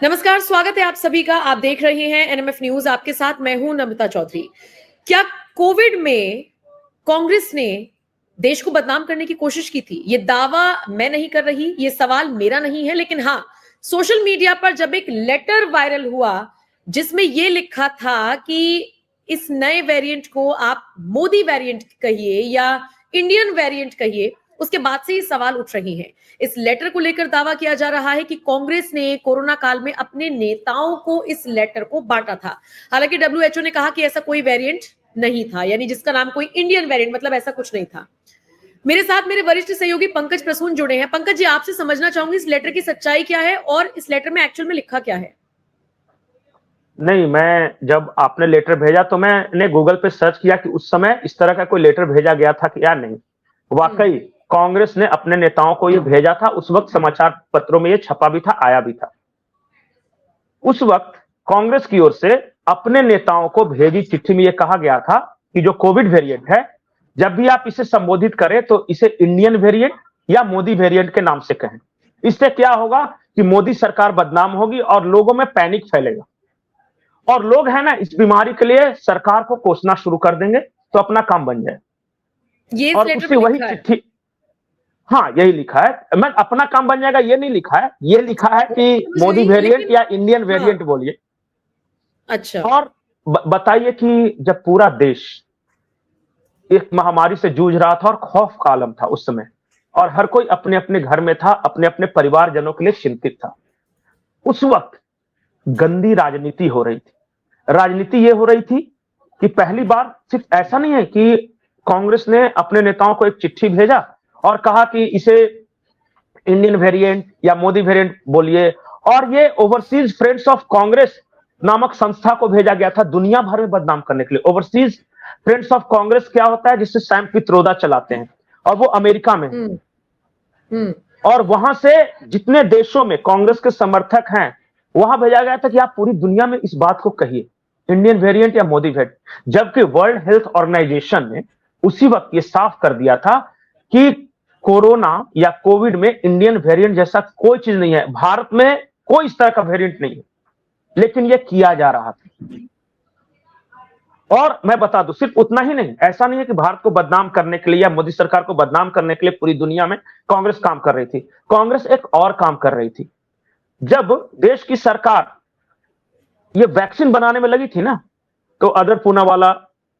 नमस्कार, स्वागत है आप सभी का। आप देख रहे हैं एनएमएफ न्यूज, आपके साथ मैं हूं नमिता चौधरी। क्या कोविड में कांग्रेस ने देश को बदनाम करने की कोशिश की थी? ये दावा मैं नहीं कर रही, ये सवाल मेरा नहीं है, लेकिन हाँ, सोशल मीडिया पर जब एक लेटर वायरल हुआ जिसमें ये लिखा था कि इस नए वेरिएंट को आप मोदी वेरिएंट कहिए या इंडियन वेरिएंट कहिए, उसके बाद से ये सवाल उठ रही हैं। इस लेटर को लेकर दावा किया जा रहा है कि कांग्रेस ने कोरोना काल में अपने नेताओं को इस लेटर को बांटा था। हालांकि डब्ल्यूएचओ ने कहा कि ऐसा कोई वेरिएंट नहीं था, यानी जिसका नाम कोई इंडियन वेरिएंट, मतलब ऐसा कुछ नहीं था। मेरे साथ मेरे वरिष्ठ सहयोगी पंकज प्रसून जुड़े हैं। पंकज जी, आपसे समझना चाहूंगी इस लेटर की सच्चाई क्या है और इस लेटर में एक्चुअल में लिखा क्या है? नहीं, मैं जब आपने लेटर भेजा तो मैंने गूगल पे सर्च किया कि उस समय इस तरह का कोई लेटर भेजा गया था कि या नहीं। वाकई कांग्रेस ने अपने नेताओं को ये भेजा था। उस वक्त समाचार पत्रों में ये छपा भी था, आया भी था। उस वक्त कांग्रेस की ओर से अपने नेताओं को भेजी चिट्ठी में यह कहा गया था कि जो कोविड वेरिएंट है, जब भी आप इसे संबोधित करें तो इसे इंडियन वेरिएंट या मोदी वेरिएंट के नाम से कहें। इससे क्या होगा कि मोदी सरकार बदनाम होगी और लोगों में पैनिक फैलेगा और लोग है ना इस बीमारी के लिए सरकार को कोसना शुरू कर देंगे, तो अपना काम बन जाए। ये इस और लेटर उससे में वही लिखा है? चिट्ठी, हाँ यही लिखा है। मैं अपना काम बन जाएगा ये नहीं लिखा है, ये लिखा है कि समझ मोदी गई, वेरिएंट लेकिन या इंडियन हाँ, वेरिएंट बोलिए। अच्छा। और बताइए कि जब पूरा देश एक महामारी से जूझ रहा था और खौफ का आलम था उस समय, और हर कोई अपने अपने घर में था, अपने अपने परिवारजनों के लिए चिंतित था, उस वक्त गंदी राजनीति हो रही थी। राजनीति ये हो रही थी कि पहली बार सिर्फ ऐसा नहीं है कि कांग्रेस ने अपने नेताओं को एक चिट्ठी भेजा और कहा कि इसे इंडियन वेरिएंट या मोदी वेरिएंट बोलिए, और ये ओवरसीज फ्रेंड्स ऑफ कांग्रेस नामक संस्था को भेजा गया था दुनिया भर में बदनाम करने के लिए। ओवरसीज फ्रेंड्स ऑफ कांग्रेस क्या होता है? जिससे सैम पित्रोदा चलाते हैं और वो अमेरिका में है। हम्म। हम्म। और वहां से जितने देशों में कांग्रेस के समर्थक हैं वहां भेजा गया था कि आप पूरी दुनिया में इस बात को कहिए, इंडियन वेरिएंट या मोदी वेरिएंट। जबकि वर्ल्ड हेल्थ ऑर्गेनाइजेशन ने उसी वक्त ये साफ कर दिया था कि कोरोना या कोविड में इंडियन वेरिएंट जैसा कोई चीज नहीं है, भारत में कोई इस तरह का वेरिएंट नहीं है, लेकिन यह किया जा रहा था। और मैं बता दूं, सिर्फ उतना ही नहीं, ऐसा नहीं है कि भारत को बदनाम करने के लिए या मोदी सरकार को बदनाम करने के लिए पूरी दुनिया में कांग्रेस काम कर रही थी। कांग्रेस एक और काम कर रही थी। जब देश की सरकार ये वैक्सीन बनाने में लगी थी ना, तो अदर पूनावाला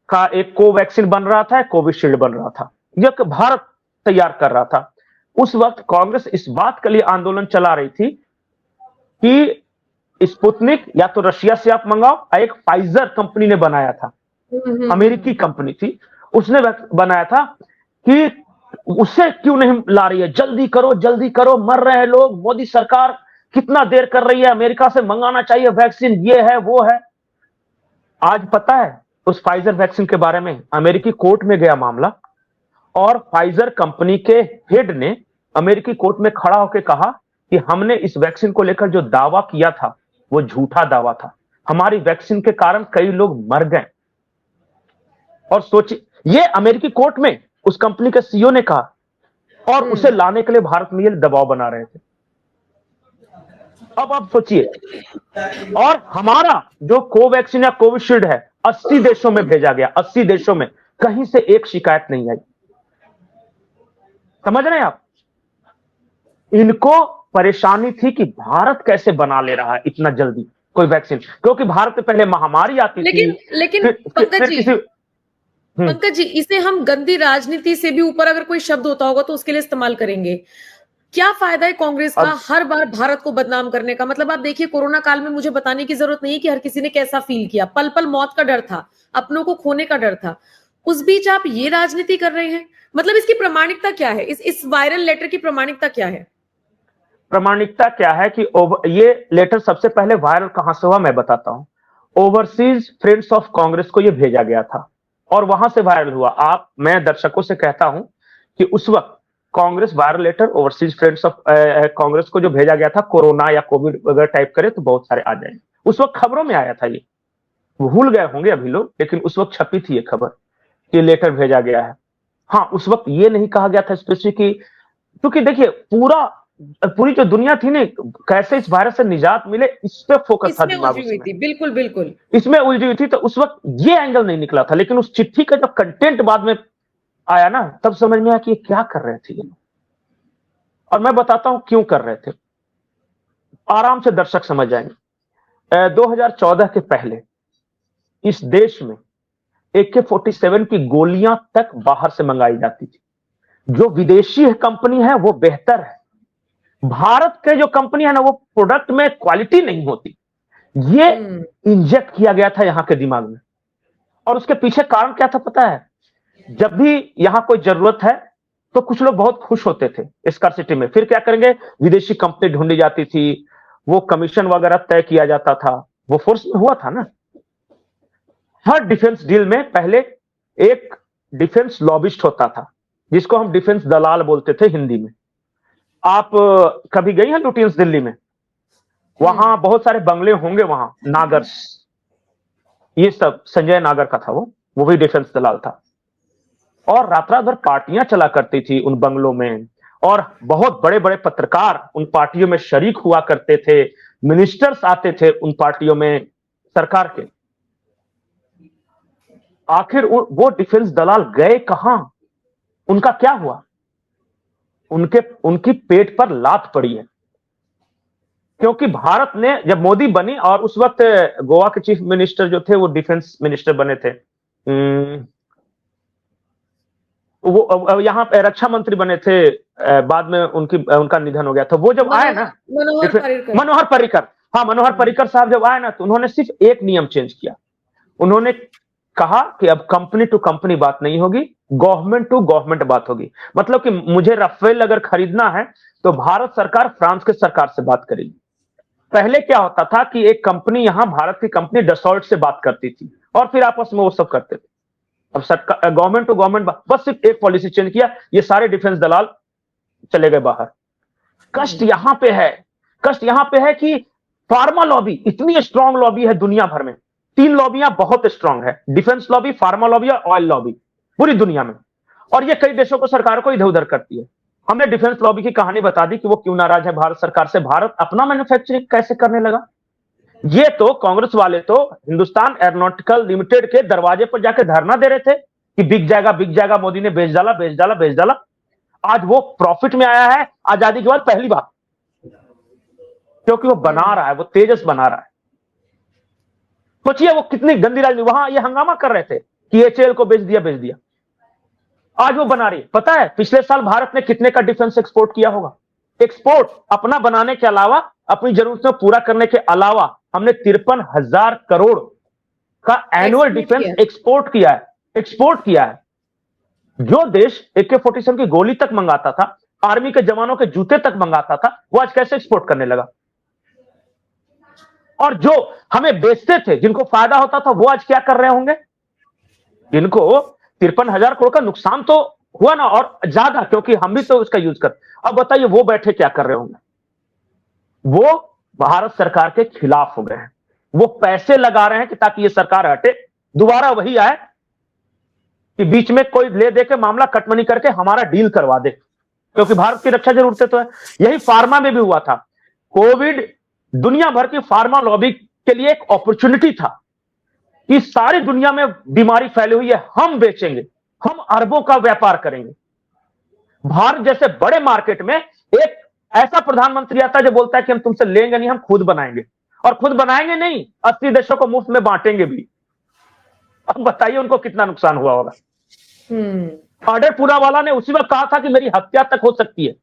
का एक कोवैक्सीन बन रहा था, कोविशील्ड बन रहा था, यह भारत तैयार कर रहा था। उस वक्त कांग्रेस इस बात के लिए आंदोलन चला रही थी कि स्पुतनिक या तो रशिया से आप मंगाओ। एक फाइजर कंपनी ने बनाया था, अमेरिकी कंपनी थी, उसने बनाया था कि उसे क्यों नहीं ला रही है, जल्दी करो जल्दी करो, मर रहे हैं लोग, मोदी सरकार कितना देर कर रही है, अमेरिका से मंगाना चाहिए वैक्सीन, ये है वो है। आज पता है उस फाइजर वैक्सीन के बारे में अमेरिकी कोर्ट में गया मामला, और फाइजर कंपनी के हेड ने अमेरिकी कोर्ट में खड़ा होकर कहा कि हमने इस वैक्सीन को लेकर जो दावा किया था वो झूठा दावा था, हमारी वैक्सीन के कारण कई लोग मर गए। और सोचिए, ये अमेरिकी कोर्ट में उस कंपनी के सीईओ ने कहा, और उसे लाने के लिए भारत में ये दबाव बना रहे थे। अब आप सोचिए, और हमारा जो कोवैक्सीन या कोविशील्ड है 80 देशों में भेजा गया, 80 देशों में कहीं से एक शिकायत नहीं आई। समझ रहे हैं आप? इनको परेशानी थी कि भारत कैसे बना ले रहा है इतना जल्दी कोई वैक्सीन, क्योंकि भारत में पहले महामारी आती थी। लेकिन हम्म। पंकज जी, इसे हम गंदी राजनीति से भी ऊपर अगर कोई शब्द होता होगा तो उसके लिए इस्तेमाल करेंगे। क्या फायदा है कांग्रेस का हर बार भारत को बदनाम करने का? मतलब आप देखिए, कोरोना काल में मुझे बताने की जरूरत नहीं है कि हर किसी ने कैसा फील किया, पल पल मौत का डर था, अपनों को खोने का डर था, उस बीच आप ये राजनीति कर रहे हैं। मतलब इसकी प्रामाणिकता क्या है? इस वायरल लेटर की प्रामाणिकता क्या है? प्रामाणिकता क्या है कि ये लेटर सबसे पहले वायरल कहां से हुआ मैं बताता हूं। ओवरसीज फ्रेंड्स ऑफ कांग्रेस को यह भेजा गया था और वहां से वायरल हुआ। मैं दर्शकों से कहता हूं कि उस वक्त Congress viral letter overseas friends of Congress को जो भेजा गया था, कोरोना या कोविड अगर टाइप करे तो बहुत सारे आ जाएंगे। उस वक्त खबरों में आया था, ये भूल गए होंगे अभी लोग, लेकिन उस वक्त छपी थी ये खबर कि लेटर भेजा गया है। हाँ, उस वक्त ये नहीं कहा गया था स्पेसिफिक, क्योंकि देखिए पूरा पूरी जो दुनिया थी ना, कैसे इस वायरस से निजात मिले, इस पे फोकस था इसमें दिमाग उलझी हुई उसमें, थी, बिल्कुल बिल्कुल। इसमें उलझी हुई थी। तो उस वक्त ये एंगल नहीं निकला था, लेकिन उस चिट्ठी का जब कंटेंट बाद में आया ना, तब समझ में आया कि ये क्या कर रहे थे ये लोग। और मैं बताता हूं क्यों कर रहे थे, आराम से दर्शक समझ जाएंगे। 2014 के पहले इस देश में AK-47 की गोलियां तक बाहर से मंगाई जाती थी। जो विदेशी कंपनी है वो बेहतर है, भारत के जो कंपनी है ना, वो प्रोडक्ट में क्वालिटी नहीं होती। ये इंजेक्ट किया गया था यहां के दिमाग में। और उसके पीछे कारण क्या था पता है? जब भी यहां कोई जरूरत है तो कुछ लोग बहुत खुश होते थे स्कार्सिटी में, फिर क्या करेंगे, विदेशी कंपनी ढूंढी जाती थी, वो कमीशन वगैरह तय किया जाता था। वो फोर्स में हुआ था ना। हर डिफेंस डील में पहले एक डिफेंस लॉबिस्ट होता था, जिसको हम डिफेंस दलाल बोलते थे हिंदी में। आप कभी गई हैं लुटियंस दिल्ली में? वहां बहुत सारे बंगले होंगे, वहां नागर्स, ये सब संजय नागर का था, वो भी डिफेंस दलाल था। और रात रात भर पार्टियां चला करती थी उन बंगलों में, और बहुत बड़े बड़े पत्रकार उन पार्टियों में शरीक हुआ करते थे, मिनिस्टर्स आते थे उन पार्टियों में सरकार के। आखिर वो डिफेंस दलाल गए कहां? उनका क्या हुआ? उनकी पेट पर लात पड़ी है। क्योंकि भारत ने, जब मोदी बनी, और उस वक्त गोवा के चीफ मिनिस्टर जो थे वो डिफेंस मिनिस्टर बने थे, वो यहाँ पे रक्षा मंत्री बने थे, बाद में उनका निधन हो गया था। वो जब आए ना, मनोहर पर्रिकर, हाँ मनोहर पर्रिकर साहब जब आए ना, तो उन्होंने सिर्फ एक नियम चेंज किया। उन्होंने कहा कि अब कंपनी टू कंपनी बात नहीं होगी, गवर्नमेंट टू गवर्नमेंट बात होगी। मतलब कि मुझे राफेल अगर खरीदना है तो भारत सरकार फ्रांस के सरकार से बात करेगी। पहले क्या होता था कि एक कंपनी, यहां भारत की कंपनी डसॉल्ट से बात करती थी, और फिर आपस में वो सब करते थे। अब सरकार, गवर्नमेंट टू गवर्नमेंट, बस सिर्फ एक पॉलिसी चेंज किया, ये सारे डिफेंस दलाल चले गए बाहर। कष्ट यहां पे है, कष्ट यहां पे है कि फार्मा लॉबी, इतनी स्ट्रांग लॉबी है दुनिया भर में। 3 लॉबियां बहुत स्ट्रांग है, डिफेंस लॉबी, फार्मा लॉबी और ऑयल लॉबी, पूरी दुनिया में। और ये कई देशों को, सरकार को इधर उधर करती है। हमने डिफेंस लॉबी की कहानी बता दी कि वो क्यों नाराज है भारत सरकार से। भारत अपना मैन्युफैक्चरिंग कैसे करने लगा? ये तो कांग्रेस वाले तो हिंदुस्तान एरोनॉटिकल लिमिटेड के दरवाजे पर जाकर धरना दे रहे थे कि बिक जाएगा बिक जाएगा, मोदी ने बेच डाला बेच डाला बेच डाला। आज वो प्रॉफिट में आया है आजादी के बाद पहली बार, क्योंकि वो बना रहा है, वो तेजस बना रहा है। सोचिए वो कितनी गंदी राजनीति। वहां ये हंगामा कर रहे थे कि HAL को बेच दिया बेच दिया, आज वो बना रही है। पता है पिछले साल भारत ने कितने का डिफेंस एक्सपोर्ट किया होगा? एक्सपोर्ट अपना बनाने के अलावा, अपनी जरूरतों पूरा करने के अलावा, हमने 53,000 करोड़ का एनुअल डिफेंस एक्सपोर्ट किया है, एक्सपोर्ट किया है। जो देश AK-47 की गोली तक मंगाता था, आर्मी के जवानों के जूते तक मंगाता था, वो आज कैसे एक्सपोर्ट करने लगा? और जो हमें बेचते थे, जिनको फायदा होता था, वो आज क्या कर रहे होंगे? इनको 53,000 करोड़ का नुकसान तो हुआ ना, और ज्यादा, क्योंकि हम भी तो उसका यूज कर। अब बताइए वो बैठे क्या कर रहे होंगे? वो भारत सरकार के खिलाफ हो गए हैं। वो पैसे लगा रहे हैं कि ताकि ये सरकार हटे, दोबारा वही आए कि बीच में कोई ले दे के मामला कटमनी करके हमारा डील करवा दे, क्योंकि भारत की रक्षा जरूरतें तो है। यही फार्मा में भी हुआ था। कोविड दुनिया भर की फार्मा लॉबी के लिए एक अपॉर्चुनिटी था कि सारी दुनिया में बीमारी फैली हुई है, हम बेचेंगे, हम अरबों का व्यापार करेंगे। भारत जैसे बड़े मार्केट में एक ऐसा प्रधानमंत्री आता है जो बोलता है कि हम तुमसे लेंगे नहीं, हम खुद बनाएंगे, और खुद बनाएंगे नहीं, 80 देशों को मुफ्त में बांटेंगे भी। अब बताइए उनको कितना नुकसान हुआ होगा। ऑर्डर पूरा वाला ने उसी वक्त कहा था कि मेरी हत्या तक हो सकती है,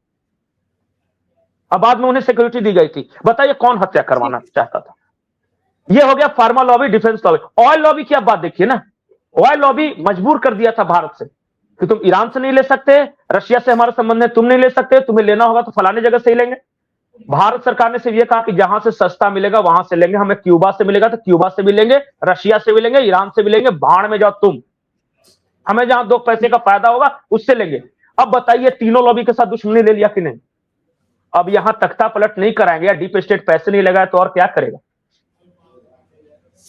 अब बाद में उन्हें सिक्योरिटी दी गई थी। बताइए कौन हत्या करवाना चाहता था? ये हो गया pharma lobby, defence lobby. Oil lobby की आप बात देखिए ना, ऑयल लॉबी मजबूर कर दिया था भारत से कि तुम ईरान से नहीं ले सकते, रशिया से हमारा संबंध है, तुम नहीं ले सकते, तुम्हें लेना होगा तो फलाने जगह से ही लेंगे। भारत सरकार ने सिर्फ ये कहा कि जहां से सस्ता मिलेगा वहां से लेंगे, हमें क्यूबा से मिलेगा तो क्यूबा से भी लेंगे, रशिया से भी लेंगे, ईरान से भी लेंगे, भाड़ में जाओ तुम, हमें जहां 2 पैसे का फायदा होगा उससे लेंगे। अब बताइए तीनों लॉबी के साथ दुश्मनी ले लिया कि नहीं? अब यहां तख्ता पलट नहीं कराएंगे, या डीप स्टेट पैसे नहीं लगाए तो और क्या करेगा?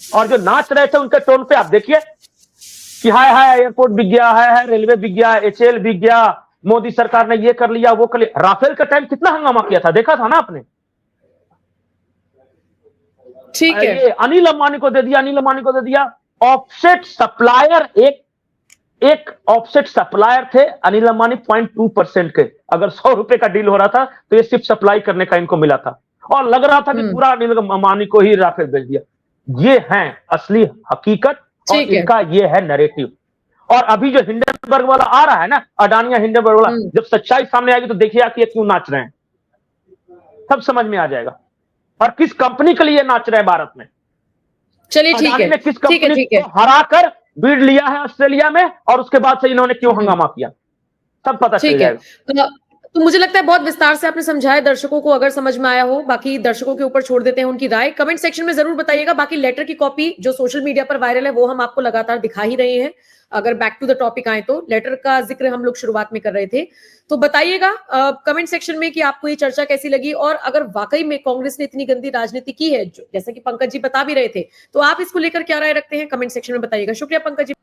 और जो नाच रहे थे उनके टोन पे आप देखिए कि हाय हाय एयरपोर्ट बिक गया, हाय हाय रेलवे बिक गया, HAL बिक गया, मोदी सरकार ने ये कर लिया, वो कर लिया। राफेल का टाइम कितना हंगामा किया था, देखा था ना आपने। ठीक है, ये अनिल अंबानी को दे दिया, अनिल अंबानी को दे दिया। ऑफसेट सप्लायर, एक ऑफसेट सप्लायर थे अनिल अंबानी 0.2% के। अगर 100 रुपए का डील हो रहा था तो ये सिर्फ सप्लाई करने का इनको मिला था, और लग रहा था कि पूरा अनिल अंबानी को ही राफेल भेज दिया। ये है असली हकीकत और इनका ये है नैरेटिव। और अभी जो हिंडनबर्ग वाला आ रहा है ना, अडानिया हिंडनबर्ग वाला, जब सच्चाई सामने आएगी तो देखिए कि ये क्यों नाच रहे हैं, सब समझ में आ जाएगा। और किस कंपनी के लिए नाच रहे हैं भारत में। चलिए ठीक है, ने किस कंपनी को हराकर बीड लिया है ऑस्ट्रेलिया में, और उसके बाद से इन्होंने क्यों हंगामा किया, सब पता चल जाएगा। तो मुझे लगता है बहुत विस्तार से आपने समझाया दर्शकों को, अगर समझ में आया हो। बाकी दर्शकों के ऊपर छोड़ देते हैं उनकी राय, कमेंट सेक्शन में जरूर बताइएगा। बाकी लेटर की कॉपी जो सोशल मीडिया पर वायरल है वो हम आपको लगातार दिखा ही रहे हैं। अगर बैक टू द टॉपिक आए तो लेटर का जिक्र हम लोग शुरुआत में कर रहे थे, तो बताइएगा कमेंट सेक्शन में कि आपको ये चर्चा कैसी लगी, और अगर वाकई में कांग्रेस ने इतनी गंदी राजनीति की है जैसा कि पंकज जी बता भी रहे थे, तो आप इसको लेकर क्या राय रखते हैं, कमेंट सेक्शन में बताइएगा। शुक्रिया पंकज जी।